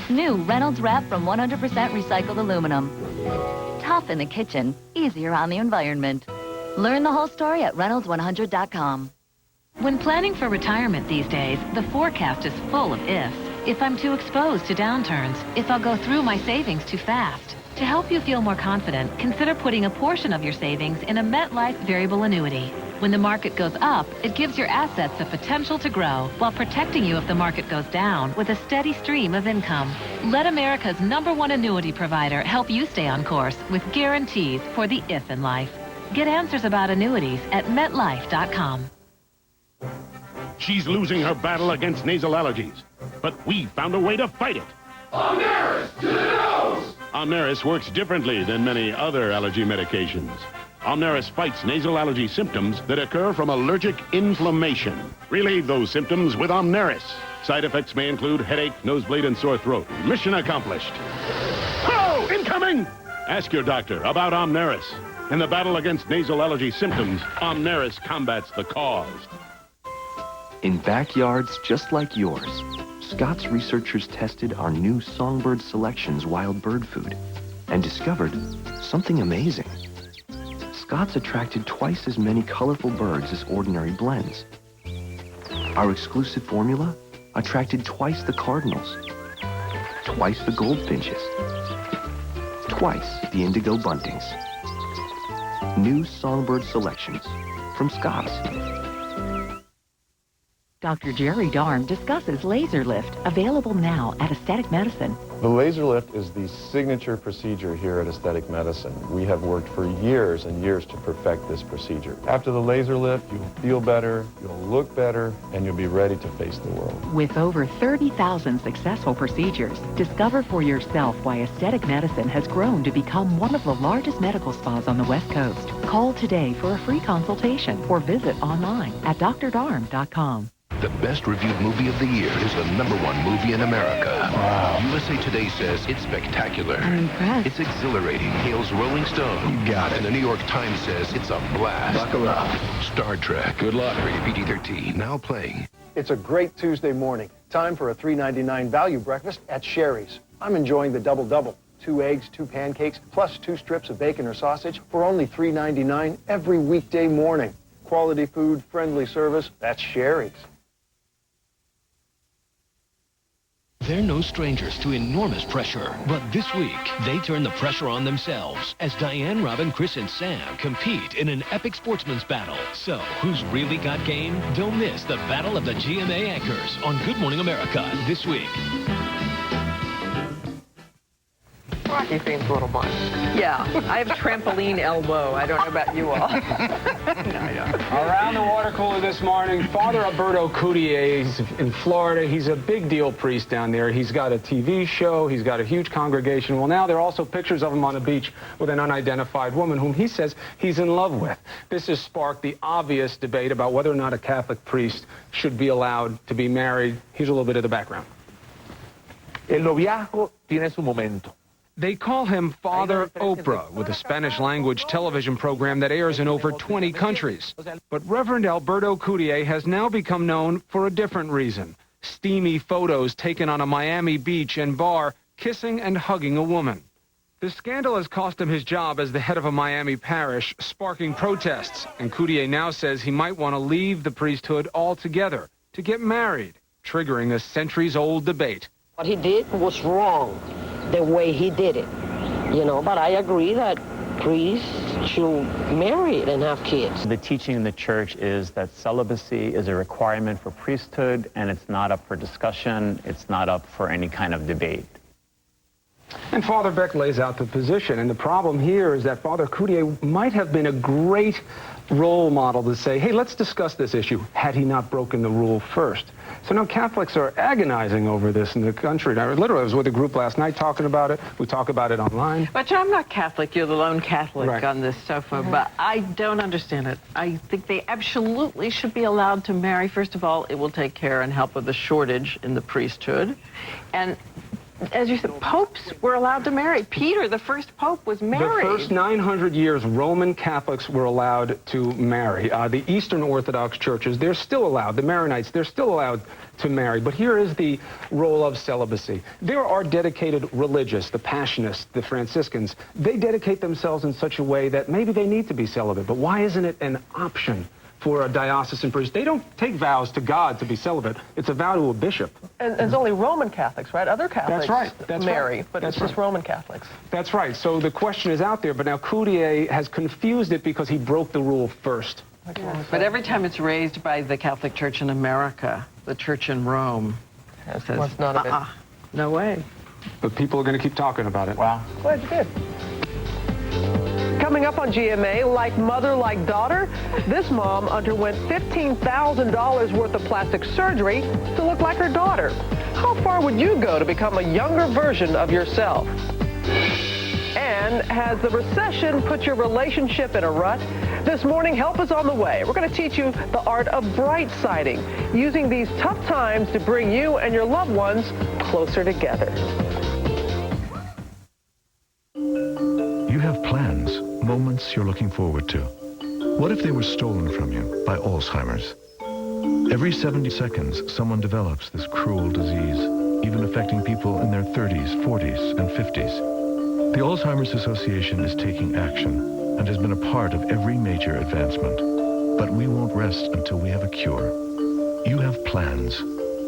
New Reynolds Wrap from 100% recycled aluminum. Tough in the kitchen, easier on the environment. Learn the whole story at reynolds100.com. When planning for retirement these days, the forecast is full of ifs. If I'm too exposed to downturns, if I'll go through my savings too fast. To help you feel more confident, consider putting a portion of your savings in a MetLife variable annuity. When the market goes up, it gives your assets the potential to grow while protecting you if the market goes down with a steady stream of income. Let America's #1 annuity provider help you stay on course with guarantees for the if in life. Get answers about annuities at MetLife.com. She's losing her battle against nasal allergies, but we found a way to fight it. Omneris to the nose! Omneris works differently than many other allergy medications. Omneris fights nasal allergy symptoms that occur from allergic inflammation. Relieve those symptoms with Omneris. Side effects may include headache, nosebleed, and sore throat. Mission accomplished. Oh, incoming! Ask your doctor about Omneris. In the battle against nasal allergy symptoms, Omneris combats the cause. In backyards just like yours, Scott's researchers tested our new Songbird Selections wild bird food and discovered something amazing. Scott's attracted twice as many colorful birds as ordinary blends. Our exclusive formula attracted twice the cardinals, twice the goldfinches, twice the indigo buntings. New Songbird Selections from Scott's. Dr. Jerry Darm discusses Laser Lift, available now at Aesthetic Medicine. The laser lift is the signature procedure here at Aesthetic Medicine. We have worked for years and years to perfect this procedure. After the laser lift, you'll feel better, you'll look better, and you'll be ready to face the world. With over 30,000 successful procedures, discover for yourself why Aesthetic Medicine has grown to become one of the largest medical spas on the West Coast. Call today for a free consultation or visit online at drdarm.com. The best reviewed movie of the year is the #1 movie in America. Wow. USA Today says it's spectacular. I'm impressed. It's exhilarating, hails Rolling Stone. You got it. And the New York Times says it's a blast. Buckle up. Star Trek. Good luck. Rated PG-13. Now playing. It's a great Tuesday morning. Time for a $3.99 value breakfast at Sherry's. I'm enjoying the double-double. 2 eggs, 2 pancakes, plus 2 strips of bacon or sausage for only $3.99 every weekday morning. Quality food, friendly service, that's Sherry's. They're no strangers to enormous pressure, but this week, they turn the pressure on themselves as Diane, Robin, Chris, and Sam compete in an epic sportsman's battle. So, who's really got game? Don't miss the Battle of the GMA Anchors on Good Morning America this week. Rocky seems a little much. Yeah, I have trampoline elbow. I don't know about you all. Around the water cooler this morning, Father Alberto Coutier is in Florida. He's a big deal priest down there. He's got a TV show. He's got a huge congregation. Well, now there are also pictures of him on a beach with an unidentified woman whom he says he's in love with. This has sparked the obvious debate about whether or not a Catholic priest should be allowed to be married. Here's a little bit of the background. El noviazgo tiene su momento. They call him Father Oprah, with a Spanish-language television program that airs in over 20 countries. But Reverend Alberto Coutier has now become known for a different reason. Steamy photos taken on a Miami beach and bar, kissing and hugging a woman. The scandal has cost him his job as the head of a Miami parish, sparking protests. And Coutier now says he might want to leave the priesthood altogether to get married, triggering a centuries-old debate. What he did was wrong, the way he did it, but I agree that priests should marry and have kids. The teaching in the church is that celibacy is a requirement for priesthood, and it's not up for discussion, it's not up for any kind of debate. And Father Beck lays out the position, and the problem here is that Father Coutier might have been a great role model to say, hey, let's discuss this issue, had he not broken the rule first. So now Catholics are agonizing over this in the country. I was with a group last night talking about it. We talk about it online. But I'm not Catholic. You're the lone Catholic on this sofa. But I don't understand it. I think they absolutely should be allowed to marry. First of all, it will take care and help with the shortage in the priesthood. And as you said, popes were allowed to marry. Peter, the first pope, was married. The first 900 years, Roman Catholics were allowed to marry. The Eastern Orthodox churches, they're still allowed. The Maronites, they're still allowed to marry. But here is the role of celibacy. There are dedicated religious, the Passionists, the Franciscans. They dedicate themselves in such a way that maybe they need to be celibate. But why isn't it an option for a diocesan priest? They don't take vows to God to be celibate. It's a vow to a bishop. And it's only Roman Catholics, right? Other Catholics marry, but it's just Roman Catholics. That's right. So the question is out there, but now Coutier has confused it because he broke the rule first. But every time it's raised by the Catholic Church in America, the Church in Rome says, no way. But people are going to keep talking about it. Wow. Glad you did. Coming up on GMA, like mother, like daughter, this mom underwent $15,000 worth of plastic surgery to look like her daughter. How far would you go to become a younger version of yourself? And has the recession put your relationship in a rut? This morning, help is on the way. We're going to teach you the art of bright-siding, using these tough times to bring you and your loved ones closer together. You have plans, moments you're looking forward to. What if they were stolen from you by Alzheimer's? Every 70 seconds, someone develops this cruel disease, even affecting people in their 30s, 40s, and 50s. The Alzheimer's Association is taking action and has been a part of every major advancement. But we won't rest until we have a cure. You have plans.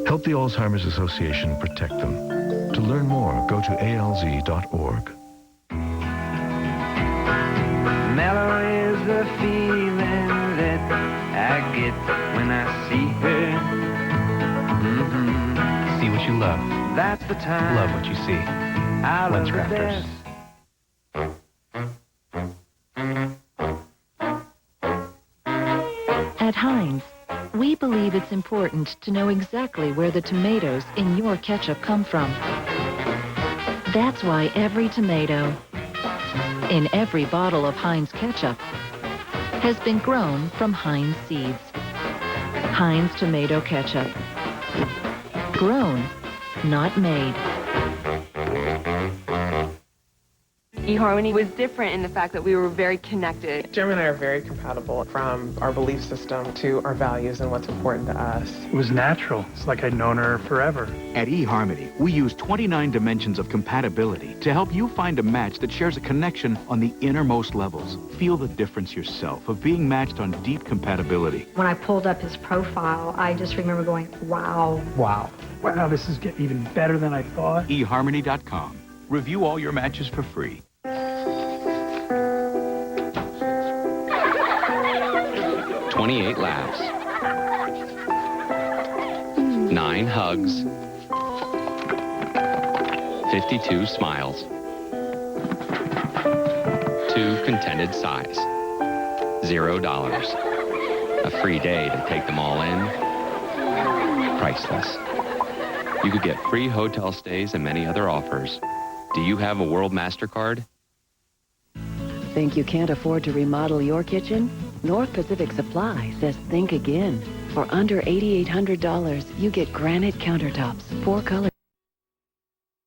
Help the Alzheimer's Association protect them. To learn more, go to alz.org. Mellow is the feeling that I get when I see her. See what you love. That's the time. Love what you see. I love Crafters. At Heinz, we believe it's important to know exactly where the tomatoes in your ketchup come from. That's why every tomato in every bottle of Heinz ketchup has been grown from Heinz seeds. Heinz tomato ketchup. Grown, not made. eHarmony was different in the fact that we were very connected. Jeremy and I are very compatible, from our belief system to our values and what's important to us. It was natural. It's like I'd known her forever. At eHarmony, we use 29 dimensions of compatibility to help you find a match that shares a connection on the innermost levels. Feel the difference yourself of being matched on deep compatibility. When I pulled up his profile, I just remember going, wow. Wow. Wow, this is getting even better than I thought. eHarmony.com. Review all your matches for free. 28 laughs, 9 hugs, 52 smiles, 2 contented sighs, $0. A free day to take them all in, priceless. You could get free hotel stays and many other offers. Do you have a World MasterCard? Think you can't afford to remodel your kitchen? North Pacific Supply says think again. For under $8,800, you get granite countertops, 4 colors.